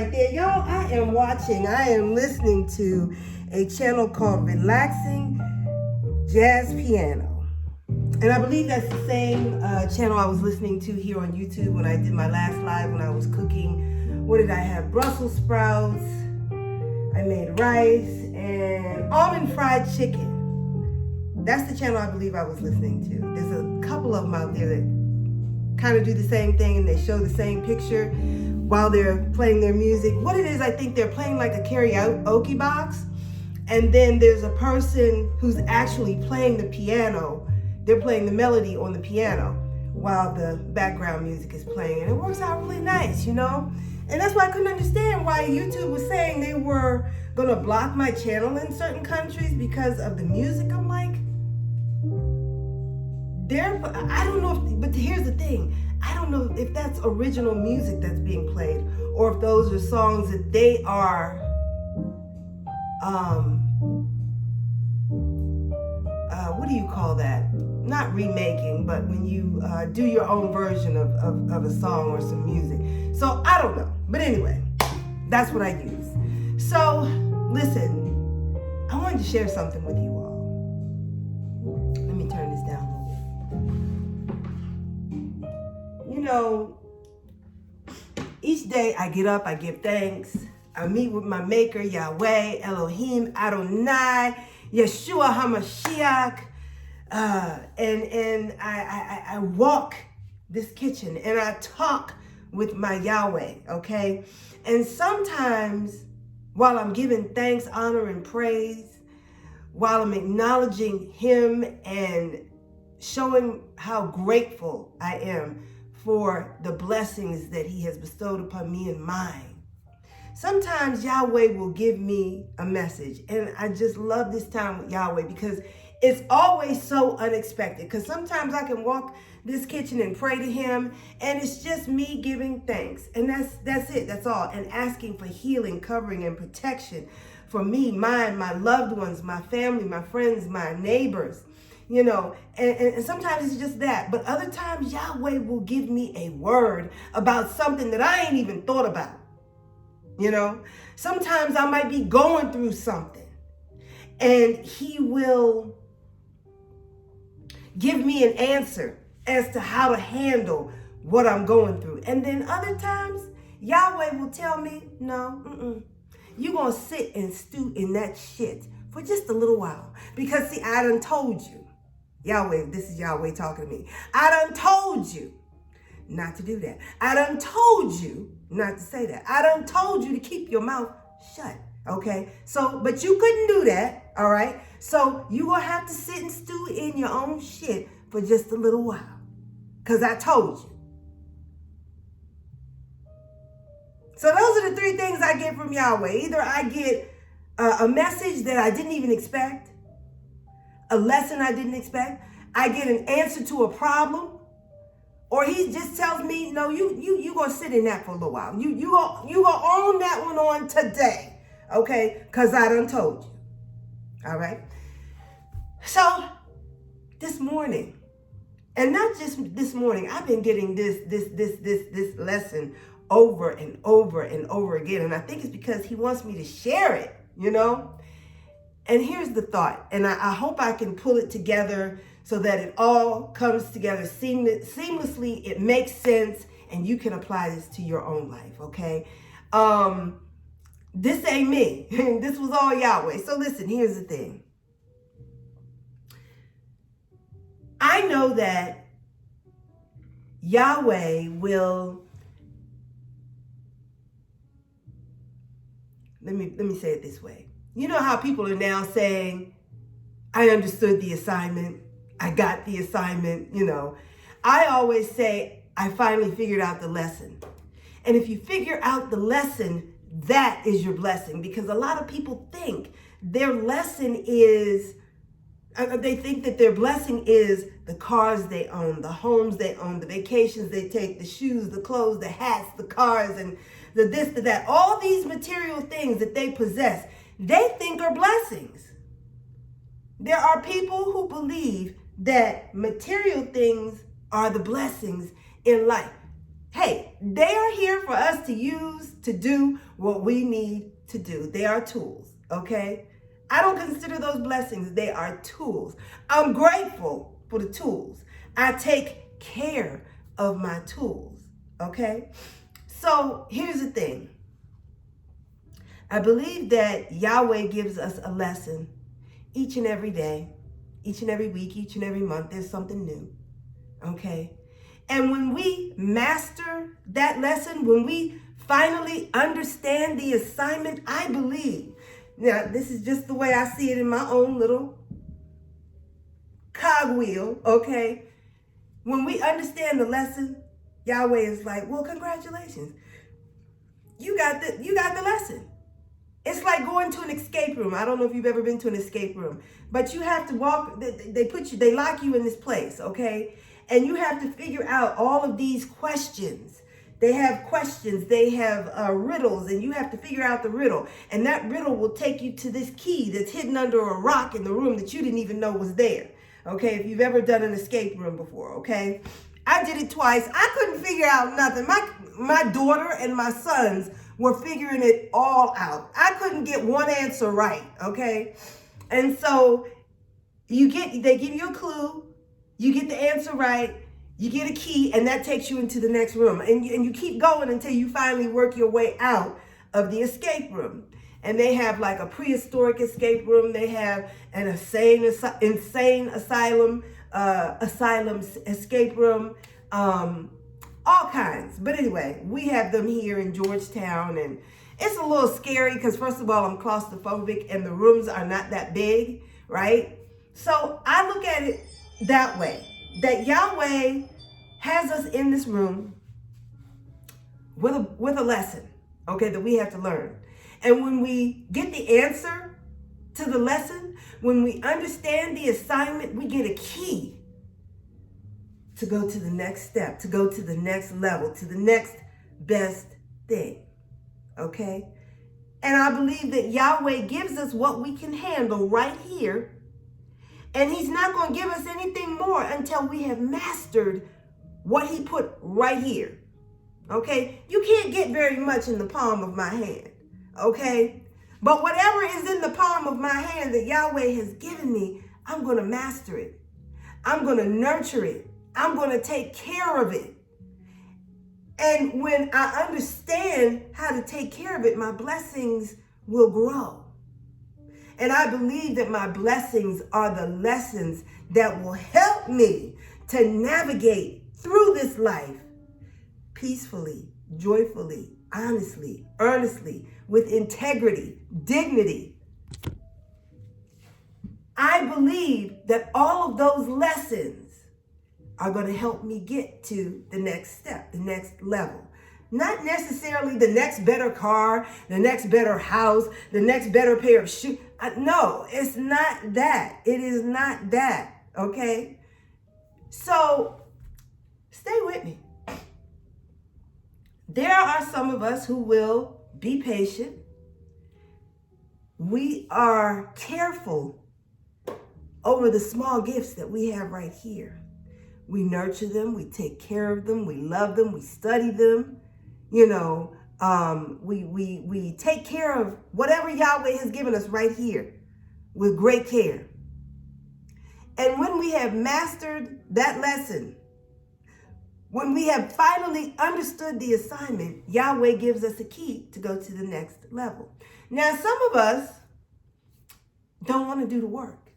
right there. Y'all, I am listening to a channel called Relaxing Jazz Piano. And I believe that's the same channel I was listening to here on YouTube when I did my last live when I was cooking. What did I have? Brussels sprouts. I made rice and almond fried chicken. That's the channel I believe I was listening to. There's a couple of them out there that kind of do the same thing and they show the same picture while they're playing their music. What it is, I think they're playing like a karaoke box, and then there's a person who's actually playing the piano. They're playing the melody on the piano while the background music is playing, and it works out really nice, you know? And that's why I couldn't understand why YouTube was saying they were gonna block my channel in certain countries because of the music. I'm like, I don't know if, but here's the thing. I don't know if that's original music that's being played or if those are songs that they are what do you call that? Not remaking, but when you do your own version of a song or some music. So I don't know. But anyway, that's what I use. So listen, I wanted to share something with you all. Let me turn this down a little bit. You know, each day I get up, I give thanks. I meet with my maker, Yahweh, Elohim, Adonai, Yeshua HaMashiach. And I walk this kitchen and I talk with my Yahweh, okay? And sometimes while I'm giving thanks, honor, and praise, while I'm acknowledging him and showing how grateful I am for the blessings that he has bestowed upon me and mine, sometimes Yahweh will give me a message. And I just love this time with Yahweh because it's always so unexpected. Because sometimes I can walk this kitchen and pray to him and it's just me giving thanks. And that's it, that's all. And asking for healing, covering, and protection for me, mine, my loved ones, my family, my friends, my neighbors. You know, and sometimes it's just that. But other times Yahweh will give me a word about something that I ain't even thought about. You know, sometimes I might be going through something and he will give me an answer as to how to handle what I'm going through. And then other times, Yahweh will tell me, no, you're going to sit and stew in that shit for just a little while. Because see, I done told you, Yahweh, this is Yahweh talking to me. I done told you not to do that. I done told you not to say that. I done told you to keep your mouth shut, okay? So, but you couldn't do that, all right? So you're going to have to sit and stew in your own shit for just a little while because I told you. So those are the three things I get from Yahweh. Either I get a message that I didn't even expect, a lesson I didn't expect, I get an answer to a problem, or he just tells me, no, you gonna sit in that for a little while. You gonna own that one on today, okay? Because I done told you, all right? So this morning, and not just this morning, I've been getting this lesson over and over and over again. And I think it's because he wants me to share it, you know? And here's the thought, and I hope I can pull it together so that it all comes together seamlessly, it makes sense, and you can apply this to your own life, okay? This ain't me. This was all Yahweh. So listen, here's the thing. I know that Yahweh will, let me say it this way. You know how people are now saying, I understood the assignment. I got the assignment, you know. I always say, I finally figured out the lesson. And if you figure out the lesson, that is your blessing. Because a lot of people think their lesson is, they think that their blessing is the cars they own, the homes they own, the vacations they take, the shoes, the clothes, the hats, the cars, and the this, the that. All these material things that they possess, they think are blessings. There are people who believe that material things are the blessings in life. hey, they are here for us to use to do what we need to do. They are tools, okay? I don't consider those blessings. They are tools. I'm grateful for the tools. I take care of my tools, okay? So here's the thing. I believe that Yahweh gives us a lesson each and every day, each and every week, each and every month. There's something new, okay? And when we master that lesson, when we finally understand the assignment, I believe, now this is just the way I see it in my own little cogwheel, okay? When we understand the lesson, Yahweh is like, well, congratulations. You got the lesson. It's like going to an escape room. I don't know if you've ever been to an escape room, but you have to walk, they lock you in this place, okay? And you have to figure out all of these questions. They have questions, they have riddles, and you have to figure out the riddle. And that riddle will take you to this key that's hidden under a rock in the room that you didn't even know was there. Okay, if you've ever done an escape room before, okay? I did it twice. I couldn't figure out nothing. My daughter and my sons were figuring it all out. I couldn't get one answer right, okay? And so they give you a clue, you get the answer right, you get a key, and that takes you into the next room. And you keep going until you finally work your way out of the escape room. And they have like a prehistoric escape room. They have an insane asylum escape room, all kinds. But anyway, we have them here in Georgetown, and it's a little scary because first of all, I'm claustrophobic and the rooms are not that big, right? So I look at it that way, that Yahweh has us in this room with a lesson, okay, that we have to learn. And when we get the answer to the lesson, when we understand the assignment, we get a key to go to the next step, to go to the next level, to the next best thing, okay? And I believe that Yahweh gives us what we can handle right here, and he's not going to give us anything more until we have mastered what he put right here, okay? You can't get very much in the palm of my hand. Okay, but whatever is in the palm of my hand that Yahweh has given me, I'm going to master it. I'm going to nurture it. I'm going to take care of it. And when I understand how to take care of it, my blessings will grow. And I believe that my blessings are the lessons that will help me to navigate through this life peacefully, joyfully, honestly, earnestly, with integrity, dignity. I believe that all of those lessons are going to help me get to the next step, the next level. Not necessarily the next better car, the next better house, the next better pair of shoes. No, it's not that. It is not that, okay? So stay with me. There are some of us who will be patient. We are careful over the small gifts that we have right here. We nurture them, we take care of them, we love them, we study them. You know, we take care of whatever Yahweh has given us right here with great care. And when we have mastered that lesson, when we have finally understood the assignment, Yahweh gives us a key to go to the next level. Now, some of us don't want to do the work.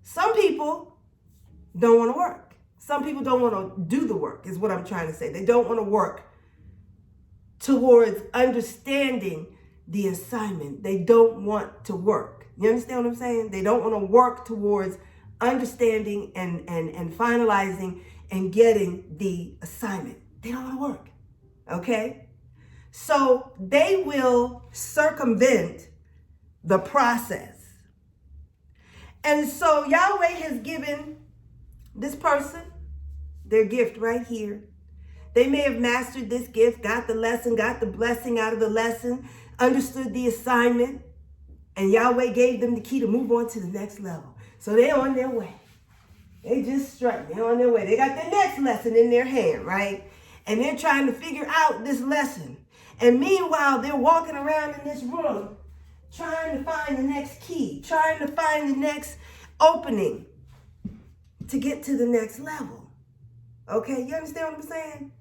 Some people don't want to work. Some people don't want to do the work, is what I'm trying to say. They don't want to work towards understanding the assignment. They don't want to work. You understand what I'm saying? They don't want to work towards understanding and finalizing and getting the assignment. They don't want to work, okay? So they will circumvent the process. And so Yahweh has given this person their gift right here. They may have mastered this gift, got the lesson, got the blessing out of the lesson, understood the assignment, and Yahweh gave them the key to move on to the next level. So they're on their way. They just strutting. They're on their way. They got their next lesson in their hand, right? And they're trying to figure out this lesson. And meanwhile, they're walking around in this room trying to find the next key, trying to find the next opening to get to the next level. Okay, you understand what I'm saying?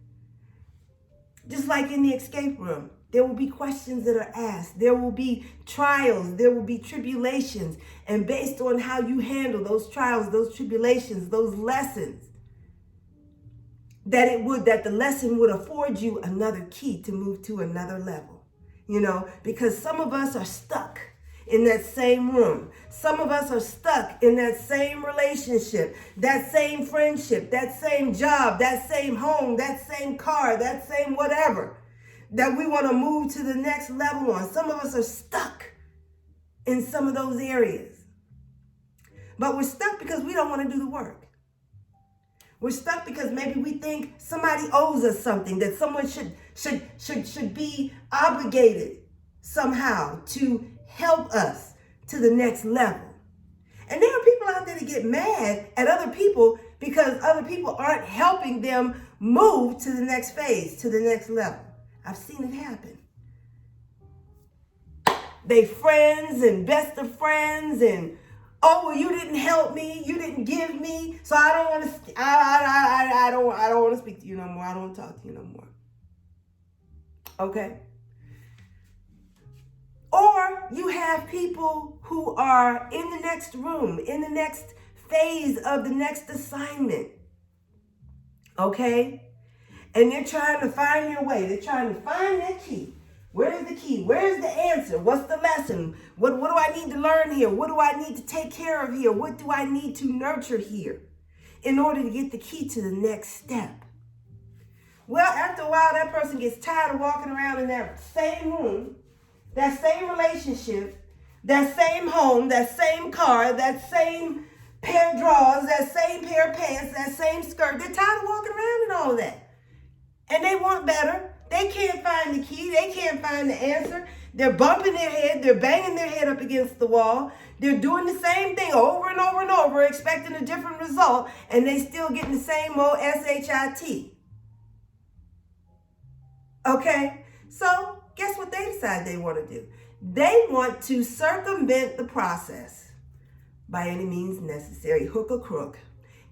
Just like in the escape room, there will be questions that are asked. There will be trials. There will be tribulations. And based on how you handle those trials, those tribulations, those lessons, that the lesson would afford you another key to move to another level. You know, because some of us are stuck in that same room. Some of us are stuck in that same relationship, that same friendship, that same job, that same home, that same car, that same whatever that we want to move to the next level on. Some of us are stuck in some of those areas. But we're stuck because we don't want to do the work. We're stuck because maybe we think somebody owes us something, that someone should be obligated somehow to help us to the next level. And there are people out there that get mad at other people because other people aren't helping them move to the next phase, to the next level. I've seen it happen. They friends and best of friends and, oh, well, you didn't help me, you didn't give me, so I don't want to. I don't want to speak to you no more. I don't want to talk to you no more. Okay. Or you have people who are in the next room, in the next phase of the next assignment. Okay, and they're trying to find your way. They're trying to find that key. Where's the key? Where's the answer? What's the lesson? What do I need to learn here? What do I need to take care of here? What do I need to nurture here in order to get the key to the next step? Well, after a while, that person gets tired of walking around in that same room, that same relationship, that same home, that same car, that same pair of drawers, that same pair of pants, that same skirt. They're tired of walking around in all of that. And they want better. They can't find the key. They can't find the answer. They're bumping their head. They're banging their head up against the wall. They're doing the same thing over and over and over, expecting a different result, and they still getting the same old SHIT. Okay? So, guess what they decide they want to do? They want to circumvent the process by any means necessary, hook or crook,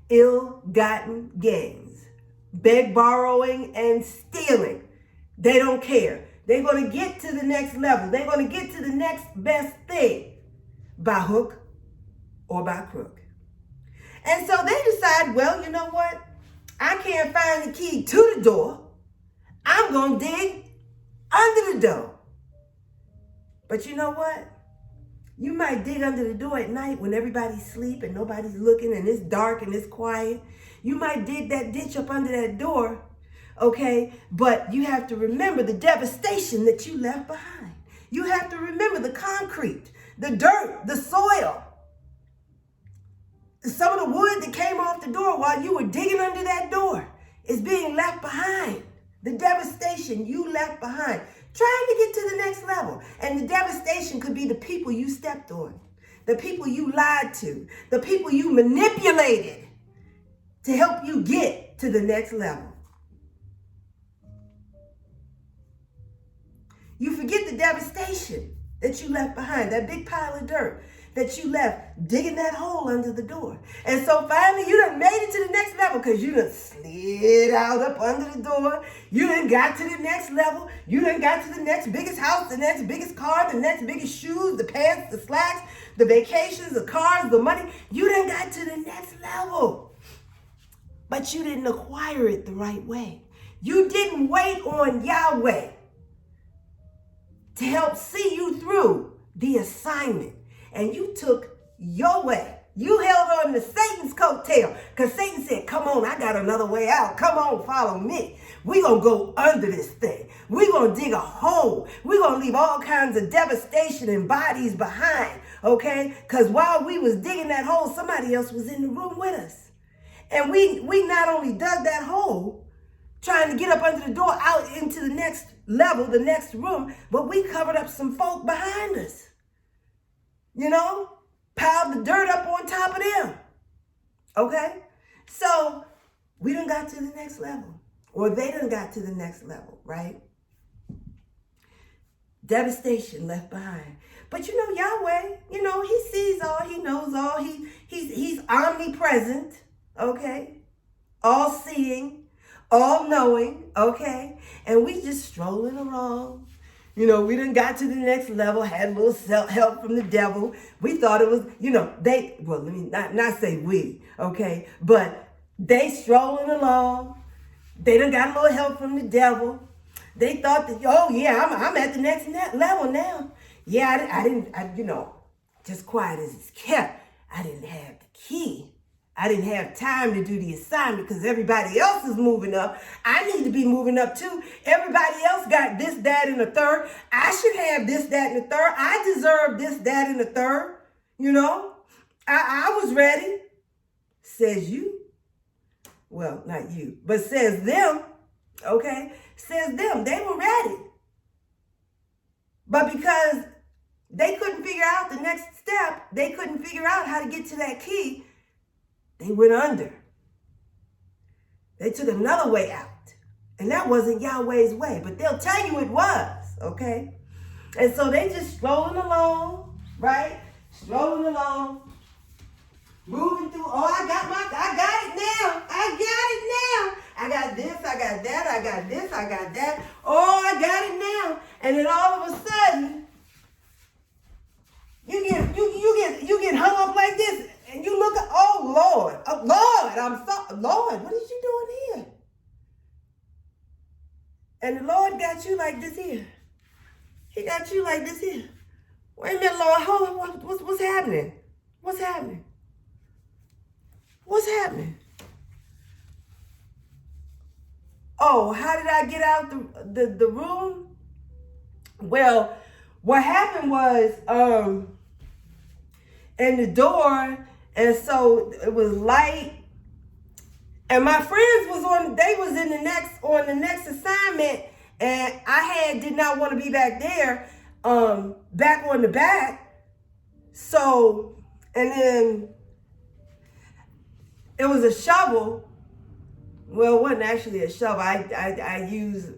ill-gotten gains, beg, borrowing, and stealing. They don't care. They're going to get to the next level. They're going to get to the next best thing by hook or by crook. And so they decide, well, you know what? I can't find the key to the door. I'm going to dig under the door. But you know what? You might dig under the door at night when everybody's asleep and nobody's looking and it's dark and it's quiet. You might dig that ditch up under that door, okay? But you have to remember the devastation that you left behind. You have to remember the concrete, the dirt, the soil. Some of the wood that came off the door while you were digging under that door is being left behind. The devastation you left behind, trying to get to the next level. And the devastation could be the people you stepped on, the people you lied to, the people you manipulated to help you get to the next level. You forget the devastation that you left behind, that big pile of dirt that you left digging that hole under the door. And so finally you done made it to the next level because you done slid out up under the door. You done got to the next level. You done got to the next biggest house, the next biggest car, the next biggest shoes, the pants, the slacks, the vacations, the cars, the money. You done got to the next level. But you didn't acquire it the right way. You didn't wait on Yahweh to help see you through the assignment. And you took your way. You held on to Satan's coattail because Satan said, come on, I got another way out. Come on, follow me. We're going to go under this thing. We're going to dig a hole. We're going to leave all kinds of devastation and bodies behind, okay? Because while we was digging that hole, somebody else was in the room with us. And we not only dug that hole, trying to get up under the door out into the next level, the next room, but we covered up some folk behind us. You know, piled the dirt up on top of them. Okay? So we done got to the next level. Or they done got to the next level, right? Devastation left behind. But you know, Yahweh, you know, he sees all, he knows all, he's omnipresent, okay? All seeing, all knowing, okay? And we just strolling along. You know, we done got to the next level, had a little help from the devil. We thought it was, you know, let me not say we, okay? But they strolling along. They done got a little help from the devil. They thought that, oh yeah, I'm at the next level now. Yeah, I didn't, you know, just quiet as it's kept. I didn't have the key. I didn't have time to do the assignment because everybody else is moving up. I need to be moving up too. Everybody else got this, that, and the third. I should have this, that, and the third. I deserve this, that, and the third. You know, I was ready. Says you. Well, not you, but says them. Okay, says them. They were ready. But because they couldn't figure out the next step, they couldn't figure out how to get to that key, they went under. They took another way out. And that wasn't Yahweh's way, but they'll tell you it was, okay? And so they just strolling along, right? Strolling along, moving through. Oh, I got it now. I got it now. I got this, I got that, I got this, I got that. Oh, I got it now. And then all of a sudden, you get hung up like this, and you look at, oh Lord, Lord, what is you doing here? And the Lord got you like this here. He got you like this here. Wait a minute, Lord, hold on, what's happening? What's happening? What's happening? Oh, how did I get out the room? Well, what happened was, in the door, and so it was light, and my friends on the next assignment, and I did not want to be back there, back on the back. So, and then it was a shovel. Well, it wasn't actually a shovel. I used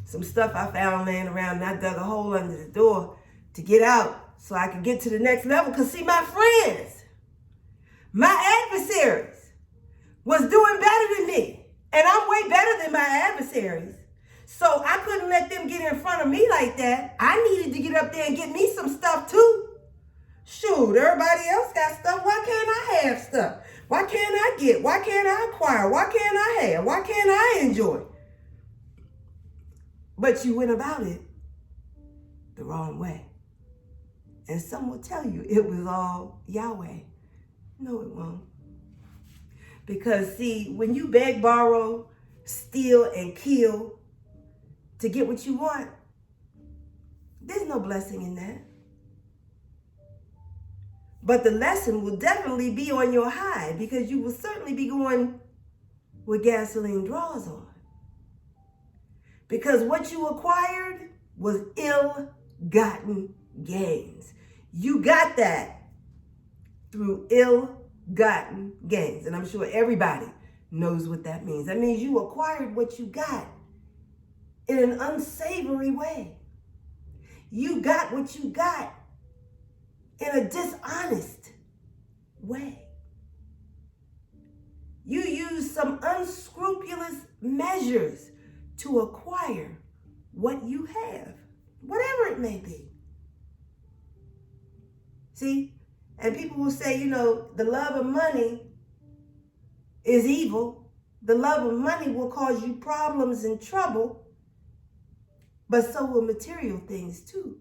some stuff I found laying around, and I dug a hole under the door to get out so I could get to the next level. Because see, my friends, my adversaries, was doing better than me. And I'm way better than my adversaries. So I couldn't let them get in front of me like that. I needed to get up there and get me some stuff too. Shoot, everybody else got stuff. Why can't I have stuff? Why can't I get? Why can't I acquire? Why can't I have? Why can't I enjoy? But you went about it the wrong way. And some will tell you it was all Yahweh. No, it won't. Because see, when you beg, borrow, steal, and kill to get what you want, there's no blessing in that. But the lesson will definitely be on your high, because you will certainly be going with gasoline draws on. Because what you acquired was ill-gotten gains. You got that through ill-gotten gains. And I'm sure everybody knows what that means. That means you acquired what you got in an unsavory way. You got what you got in a dishonest way. You use some unscrupulous measures to acquire what you have, whatever it may be. See, and people will say, you know, the love of money is evil. The love of money will cause you problems and trouble, but so will material things too.